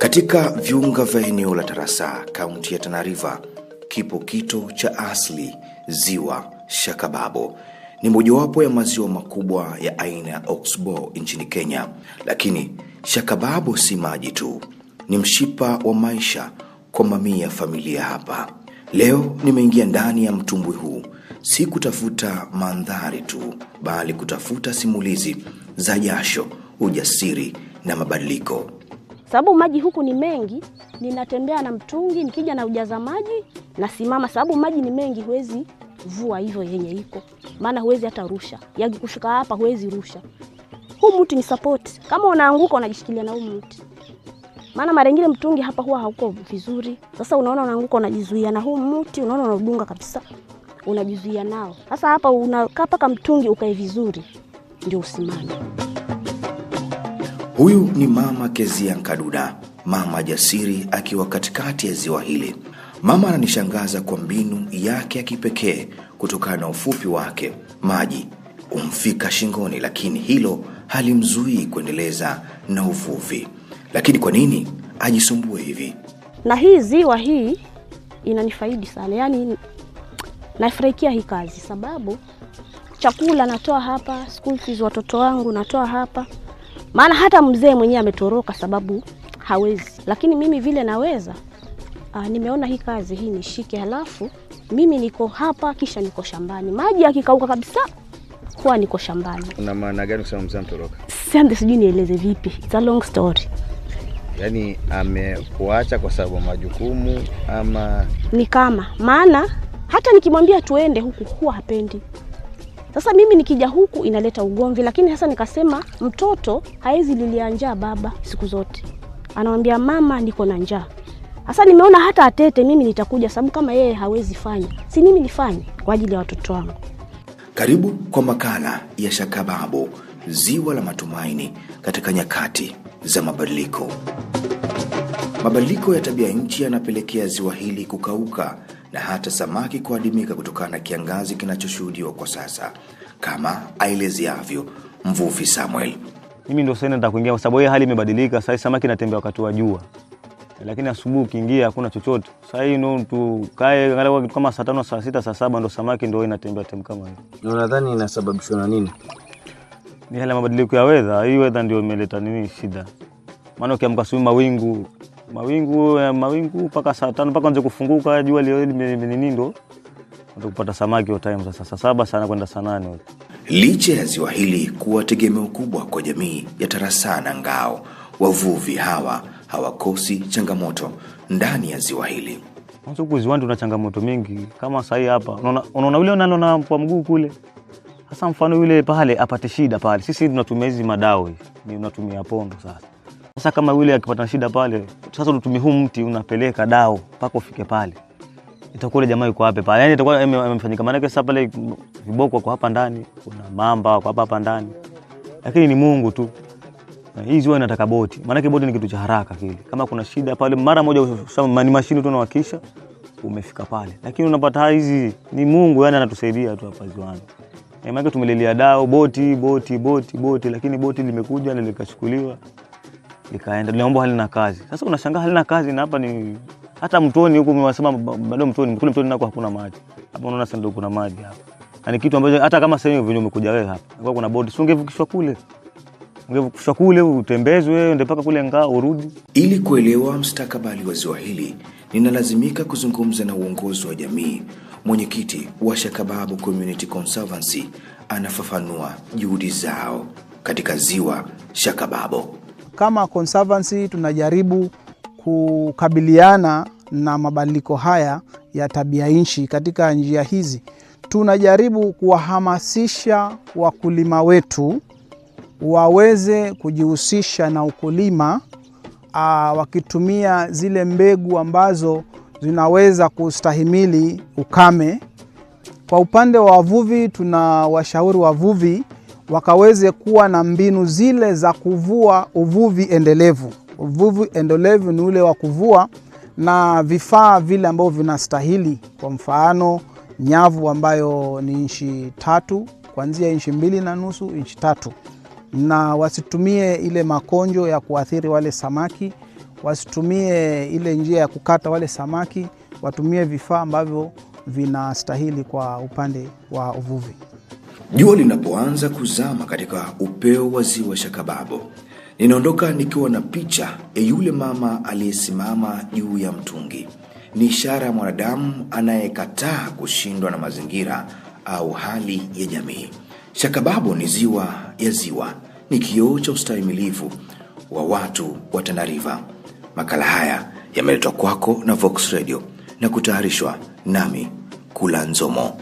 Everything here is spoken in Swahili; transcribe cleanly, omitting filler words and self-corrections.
Katika viunga vya eneo la Tarasa, kaunti ya Tana River, kipo kito cha asili ziwa Shakababo. Ni mojawapo ya maziwa makubwa ya aina ya Oxbow nchini Kenya. Lakini Shakababo si maji tu, ni mshipa wa maisha kwa mamia ya familia hapa. Leo nimeingia ndani ya mtumbwi huu, si kutafuta mandhari tu, bali kutafuta simulizi za jasho, ujasiri na mabadiliko. Sababu maji huku ni mengi, ninatembea na mtungi, nikija na ujaza maji, nasimama sababu maji ni mengi, huwezi vua hivyo yenye iko. Maana huwezi hata rusha. Yakikushuka hapa huwezi rusha. Huu mti ni support. Kama unaanguka unajishikilia na huu mti. Maana mara nyingine mtungi hapa huwa hauko vizuri. Sasa unaona unaanguka unajizuia na huu mti, unaona unadunga kabisa. Unajizuia nao. Sasa hapa unakaa paka mtungi ukae vizuri ndio usimame. Huyu ni Mama Kezia Nkaduda, mama jasiri akiwa katikati ya ziwa hili. Mama ananishangaza kwa mbinu yake ya kipekee kutokana na ufupi wake. Maji umfika shingoni, lakini hilo halimzuii kuendeleza na uvuvi. Lakini kwa nini ajisumbue hivi? Na hii ziwa hii inanifaidi sana. Yaani nafurahikia hii kazi sababu chakula natoa hapa, school fees watoto wangu natoa hapa. Maana hata mzee mwenyewe ametoroka sababu hawezi. Lakini mimi vile naweza, nimeona hii kazi hii nishike, halafu mimi niko hapa kisha niko shambani. Maji yakikauka kabisa huwa niko shambani. Una maana gani kusema mzee ametoroka? Sasa sijui nieleze vipi. It's a long story. Yaani amekuacha kwa sababu majukumu ama ni kama maana hata nikimwambia tuende huku huwa hapendi. Sasa mimi nikija huku inaleta ugomvi, lakini sasa nikasema mtoto haezi lilia njaa baba siku zote. Anamwambia mama niko na njaa. Sasa nimeona hata atete mimi nitakuja sababu kama yeye hawezi fanya, si mimi nifanye kwa ajili ya watoto wangu. Karibu kwa makala ya Shakababo, ziwa la matumaini katika nyakati za mabadiliko. Mabadiliko ya tabia nchi yanapelekea ziwa hili kukauka na hata samaki kuadimika kutokana na kiangazi kinachoshuhudiwa kwa sasa, kama aelezeavyo mvuvi Samuel. Mimi ndio sasa nataka kuingia kwa sababu hali imebadilika. Sasa samaki natembea wakati wa jua, lakini asubuhi ukiingia hakuna chochote. Sasa hii ndio tukae angalau kitu kama saa 5, saa 6, saa 7 ndio samaki ndio inatembea kama hiyo. Unadhani inasababishwa na nini? Ni hali ya mabadiliko ya weather. Hii weather ndio imeleta nini shida. Maana ukiamka asubuhi mawingu mpaka saa 5 mpaka anze kufunguka jua leo nini ndo utapata samaki wa time sasa saa 7 sana kwenda saa 8. Licha ya ziwa hili kuwa tegemeo kubwa kwa jamii ya Tarasa na Ngao, wavuvi hawakosi changamoto ndani ya ziwa hili. Huko ziwani tuna changamoto mingi kama sasa hapa. Unaona yule unalona kwa mguu kule. Sasa mfano yule pale apate shida pale. Sisi tunatumia hizi madawa, ni unatumia pondo sasa. Sasa kama yule akipata shida pale, sasa unatumia huu mti unapeleka dao mpaka ufike pale. Itakuwa jamaa yuko hapa pale. Yaani itakuwa amefanyika maana sasa pale viboko kwa hapa ndani, kuna mamba kwa hapa ndani. Lakini ni Mungu tu. Hii ziwa inataka boti. Maana boti ni kitu cha haraka kile. Kama kuna shida pale mara moja ni mashine tu unawakisha umefika pale. Lakini unapata hizi ni Mungu yani anatusaidia tu hapa ziwani. Maana tumelilia dao boti lakini boti limekuja na likachukuliwa likaenda. Tunaomba halina kazi. Sasa unashangaa halina kazi na hapa ni hata mtoni huko umewasema bado mtoni kule mtoni nako hakuna maji. Hapa unaona sasa ndio kuna maji hapa. Ni kitu ambacho hata kama sasa hivi umekuja wewe hapa. Kwa kuna boti ungevukishwa kule. Ungevukishwa kule utembezwe uende mpaka kule Ngao urudi. Ili kuelewa mustakabali wa ziwa hili, ninalazimika kuzungumza na uongozi wa jamii. Mwenyekiti wa Shakababo Community Conservancy anafafanua juhudi zao katika ziwa Shakababo. Kama conservancy tunajaribu kukabiliana na mabadiliko haya ya tabia nchi. Katika njia hizi tunajaribu kuwahamasisha wakulima wetu waweze kujihusisha na ukulima wakitumia zile mbegu ambazo zinaweza kustahimili ukame. Kwa upande wa wavuvi tunawashauri wavuvi wakaweze kuwa na mbinu zile za kuvua uvuvi endelevu. Uvuvi endelevu ni ule wa kuvua na vifaa vile ambavyo vinastahili. Kwa mfano nyavu ambayo ni inchi 3 kuanzia inchi 2.5 inchi 3, na wasitumie ile makonjo ya kuathiri wale samaki. wasitumie ile njia ya kukata wale samaki, watumie vifaa ambavyo vinastahili kwa upande wa uvuvi. Jua linapoanza kuzama katika upeo wa ziwa Shakababo, ninaondoka nikiwa na picha ya yule mama aliyesimama juu ya mtungi. Ni ishara ya mwanadamu anayekataa kushindwa na mazingira au hali ya jamii. Shakababo ni ziwa ya ziwa, ni kioo cha ustahimilivu wa watu wa Tana River. Makala haya yameletwa kwako na Vox Radio na kutayarishwa nami Kula Nzomo.